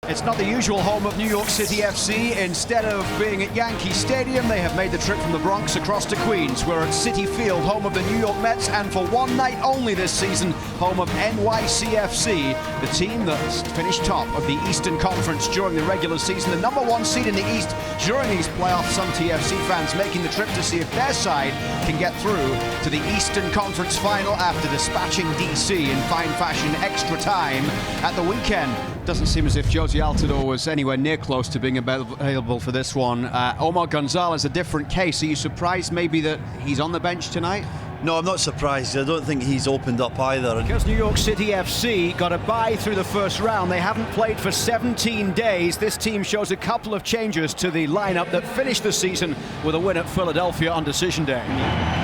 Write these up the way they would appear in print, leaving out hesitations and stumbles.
It's not the usual home of New York City FC. Instead of being at Yankee Stadium, they have made the trip from the Bronx across to Queens. We're at Citi Field, home of the New York Mets, and for one night only this season, home of NYCFC, the team that finished top of the Eastern Conference during the regular season, the #1 seed in the East during these playoffs. Some TFC fans making the trip to see if their side can get through to the Eastern Conference final after dispatching DC in fine fashion extra time at the weekend. Doesn't seem as if Josie Altidore was anywhere near close to being available for this one. Omar Gonzalez, a different case. Are you surprised maybe that he's on the bench tonight? No, I'm not surprised. I don't think he's opened up either. Because New York City FC got a bye through the first round. They haven't played for 17 days. This team shows a couple of changes to the lineup that finished the season with a win at Philadelphia on decision day.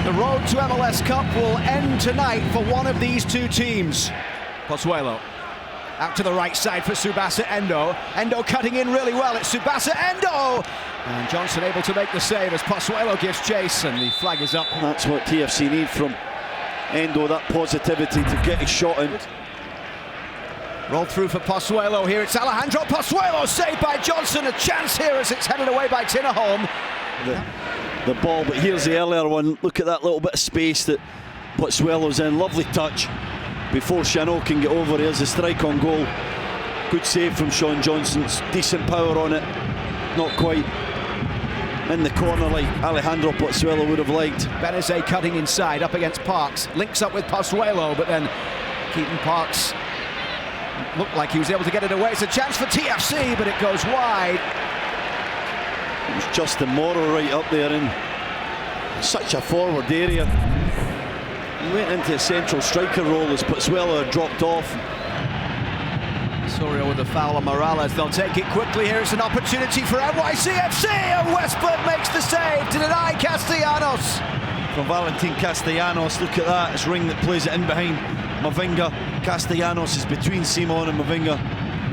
The road to MLS Cup will end tonight for one of these two teams. Pozuelo. Out to the right side for Tsubasa Endo. Endo cutting in really well. It's Tsubasa Endo! And Johnson able to make the save as Pozuelo gives chase, and the flag is up. That's what TFC need from Endo, that positivity to get his shot in. Rolled through for Pozuelo here. It's Alejandro Pozuelo, saved by Johnson. A chance here as it's headed away by Tinnerholm. The ball, but here's the earlier one. Look at that little bit of space that Pozuelo's in. Lovely touch. Before Chanot can get over, here's the strike on goal. Good save from Sean Johnson. Decent power on it. Not quite in the corner like Alejandro Pozuelo would have liked. Benezet cutting inside up against Parks. Links up with Pozuelo, but then Keaton Parks looked like he was able to get it away. It's a chance for TFC, but it goes wide. It was Justin Morrow right up there in such a forward area. He went into a central striker role as Pozuelo had dropped off. Soria with the foul on Morales. They'll take it quickly here. It's an opportunity for NYCFC, and Westberg makes the save to deny Castellanos. From Valentin Castellanos, look at that. It's Ring that plays it in behind Mavinga. Castellanos is between Simon and Mavinga.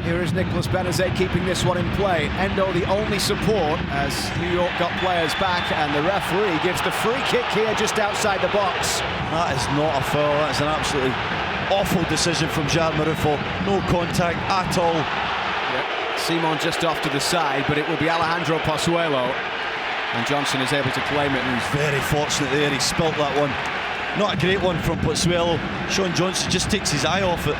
Here is Nicolas Benezet keeping this one in play. Endo the only support as New York got players back, and the referee gives the free kick here just outside the box. That is not a foul. That's an absolutely awful decision from Jar Marufo. No contact at all. Yep. Simon just off to the side, but it will be Alejandro Pozuelo, and Johnson is able to claim it. And he's very fortunate there. He spilt that one. Not a great one from Pozuelo. Sean Johnson just takes his eye off it.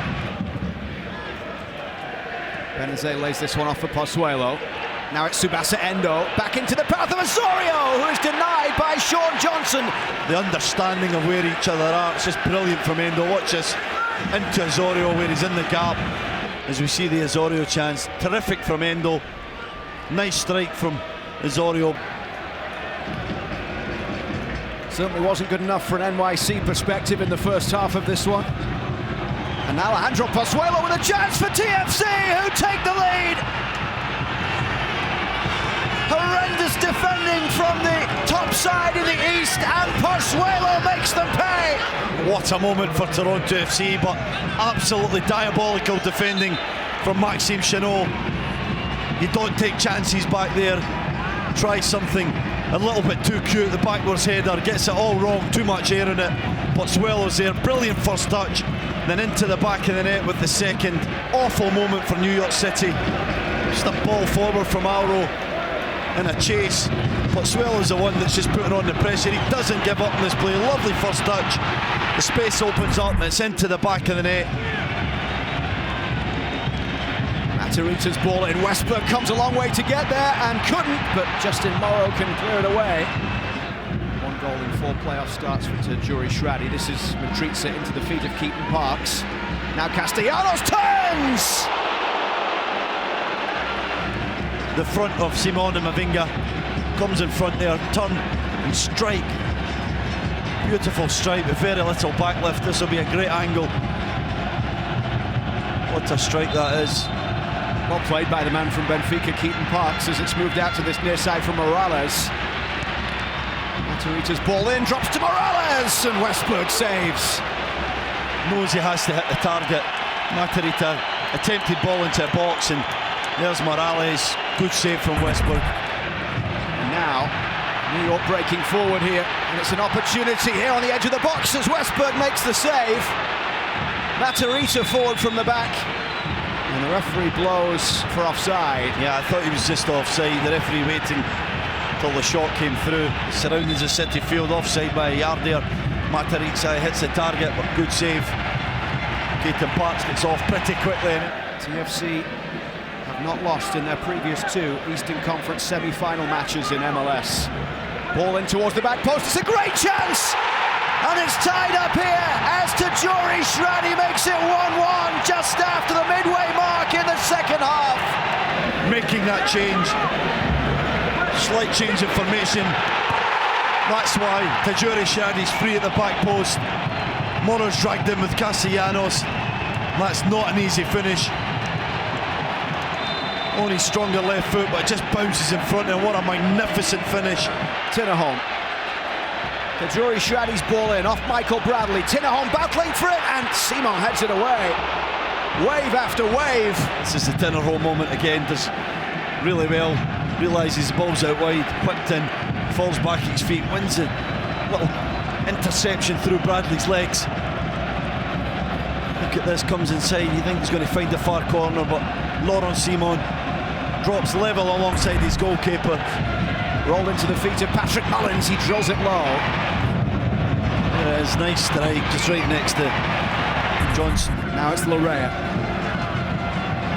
Benezet lays this one off for Pozuelo. Now it's Tsubasa Endo, back into the path of Osorio, who is denied by Sean Johnson. The understanding of where each other are, it's just brilliant from Endo. Watch this, into Osorio where he's in the gap. As we see the Osorio chance, terrific from Endo. Nice strike from Osorio. Certainly wasn't good enough for an NYC perspective in the first half of this one. And now Alejandro Pozuelo with a chance for TFC, who take the lead. Horrendous defending from the top side in the East, and Pozuelo makes them pay. What a moment for Toronto FC, but absolutely diabolical defending from Maxime Chanot. You don't take chances back there. Try something a little bit too cute. The backwards header gets it all wrong, too much air in it. Pozuelo's there, brilliant first touch. Then into the back of the net with the second. Awful moment for New York City. Just a ball forward from Alro in a chase. Pozuelo's the one that's just putting on the pressure. He doesn't give up in this play. Lovely first touch. The space opens up and it's into the back of the net. Matarrita's ball in. Westberg comes a long way to get there and couldn't, but Justin Morrow can clear it away. One goal in 4 playoff starts for Tajuri Shradi. This is Matarrita into the feet of Keaton Parks. Now Castellanos turns! The front of Simon and Mavinga comes in front there, turn and strike. Beautiful strike with very little backlift. This will be a great angle. What a strike that is. Well played by the man from Benfica, Keaton Parks, as it's moved out to this near side from Morales. Matarrita's ball in, drops to Morales, and Westberg saves. Knows he has to hit the target. Matarrita attempted ball into a box, and there's Morales. Good save from Westberg. And now New York breaking forward here, and it's an opportunity here on the edge of the box as Westberg makes the save. Matarrita forward from the back. And the referee blows for offside. Yeah, I thought he was just offside. The referee waiting till the shot came through. Surroundings of City Field, offside by a yard there. Matarica hits the target, but good save. Keaton Parks gets off pretty quickly. TFC have not lost in their previous 2 Eastern Conference semi-final matches in MLS. Ball in towards the back post, it's a great chance! And it's tied up here as Tajuri Shradi makes it 1-1 just after the midway mark in the second half. Making that change, slight change of formation. That's why Tajuri Shradi's free at the back post. Moro's dragged in with Castellanos. That's not an easy finish. Only stronger left foot, but it just bounces in front, and what a magnificent finish. Tinnerholm. Tajuri Shradi's ball in, off Michael Bradley. Tinnerholm battling for it, and Simon heads it away. Wave after wave. This is the Tinnerholm moment again. Does really well. Realises the ball's out wide, whipped in, falls back at his feet, wins it. Little interception through Bradley's legs. Look at this, comes inside. You think he's going to find the far corner, but Laurent Simon drops level alongside his goalkeeper. Rolled into the feet of Patrick Mullins, he drills it low. There it is, nice strike, just right next to Johnson. Now it's Larea.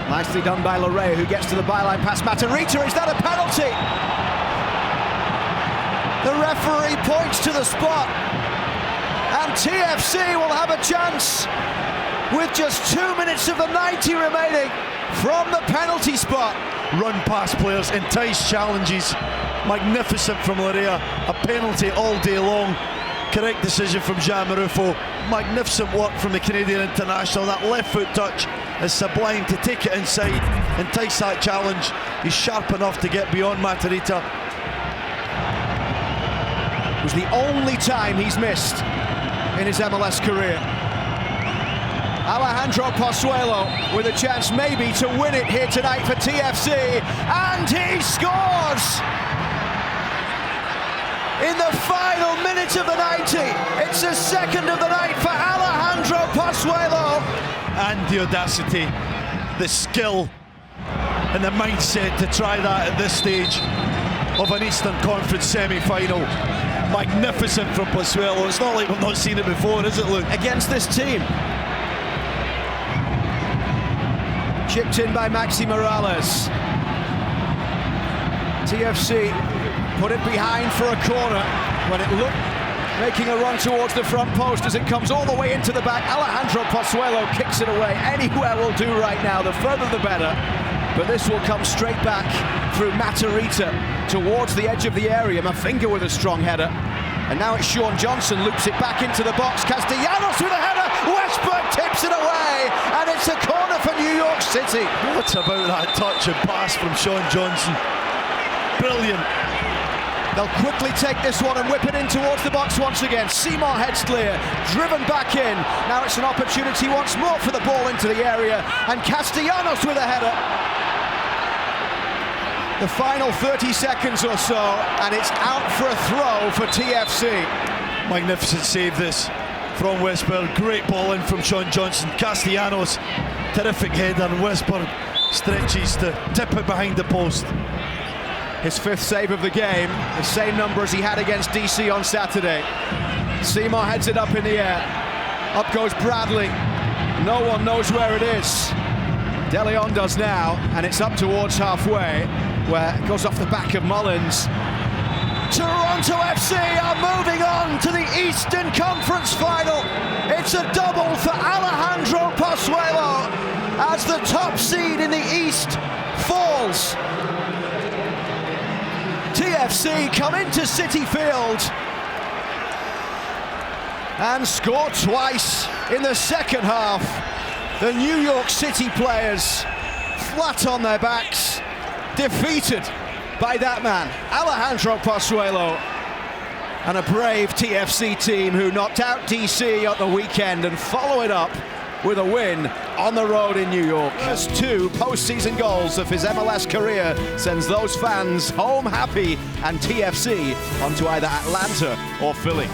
Nicely done by Larea, who gets to the byline past Matarica. Is that a penalty? The referee points to the spot, and TFC will have a chance with just 2 minutes of the 90 remaining from the penalty spot. Run past players, entice challenges. Magnificent from Larea, a penalty all day long. Correct decision from Jean Marufo. Magnificent work from the Canadian international. That left foot touch is sublime to take it inside, entice that challenge. He's sharp enough to get beyond Matarica. It was the only time he's missed in his MLS career. Alejandro Pozuelo with a chance maybe to win it here tonight for TFC, and he scores! In the final minute of the 90, it's the second of the night for Alejandro Pozuelo. And the audacity, the skill and the mindset to try that at this stage of an Eastern Conference semi-final. Magnificent from Pozuelo. It's not like we've not seen it before, is it, Luke? Against this team. Chipped in by Maxi Morales. TFC put it behind for a corner when it looked making a run towards the front post as it comes all the way into the back. Alejandro Pozuelo kicks it away. Anywhere will do right now, the further the better. But this will come straight back through Matarica towards the edge of the area. Mafinga with a strong header. And now it's Sean Johnson, loops it back into the box. Castellanos with a header. Westberg tips it away, and it's a corner for New York City. What about that touch and pass from Sean Johnson? Brilliant. They'll quickly take this one and whip it in towards the box once again. Seymour heads clear, driven back in. Now it's an opportunity once more for the ball into the area, and Castellanos with a header. The final 30 seconds or so, and it's out for a throw for TFC. Magnificent save this from Westberg. Great ball in from Sean Johnson. Castellanos, terrific header, and Westberg stretches to tip it behind the post. His 5th save of the game, the same number as he had against DC on Saturday. Seymour heads it up in the air. Up goes Bradley. No one knows where it is. De Leon does now, and it's up towards halfway, where it goes off the back of Mullins. Toronto FC are moving on to the Eastern Conference Final. It's a double for Alejandro Pozuelo as the top seed in the East falls. TFC come into City Field and score twice in the second half. The New York City players flat on their backs, defeated by that man, Alejandro Pozuelo, and a brave TFC team who knocked out DC at the weekend and follow it up with a win on the road in New York. First 2 postseason goals of his MLS career sends those fans home happy and TFC onto either Atlanta or Philly.